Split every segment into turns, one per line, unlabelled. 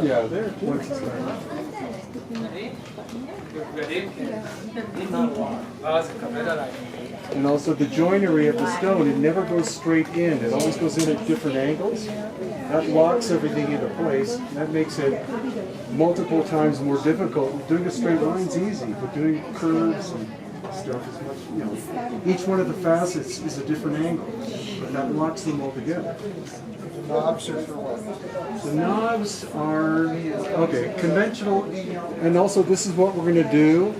Yeah, there. Once it's done. And also the joinery of the stone, it never goes straight in. It always goes in at different angles. That locks everything into place. That makes it multiple times more difficult. Doing a straight line's easy, but doing curves and stuff is much, you know. Each one of the facets is a different angle, but that locks them all together.
Knobs are for what?
The knobs are, okay, conventional, and also this is what we're going to do.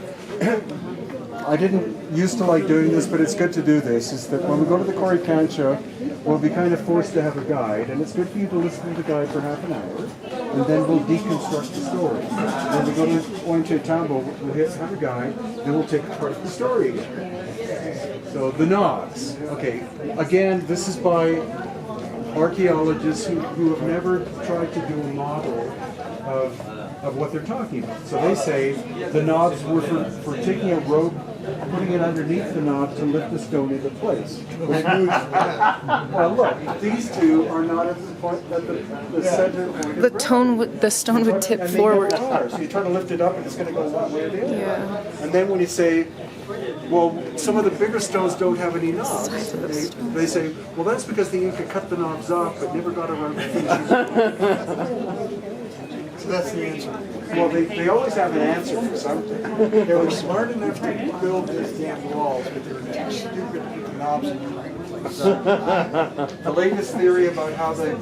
I didn't used to like doing this, but it's good to do this, is that when we go to the Corey Cancha, we'll be kind of forced to have a guide, and it's good for you to listen to the guide for half an hour, and then we'll deconstruct the story. When we go to Oinche Tambo, we'll have a guide, then we'll take apart the story again. So the knobs, okay, again, this is by archaeologists who have never tried to do a model of what they're talking about. So they say the knobs were for taking a rope, putting it underneath the knob to lift the stone into place. Well, look, these two are not at the point at the center point.
The stone would tip forward.
So you try to lift it up, and it's going to go one way or the other.
Yeah.
And then when you say, well, some of the bigger stones don't have any knobs, they say, well, that's because the Inca cut the knobs off, but never got around to finishing.
So that's the answer.
Well, they always have an answer for something.
They were smart enough to build these damn walls, but they were too stupid to put the knobs in the right place.
The latest theory about how the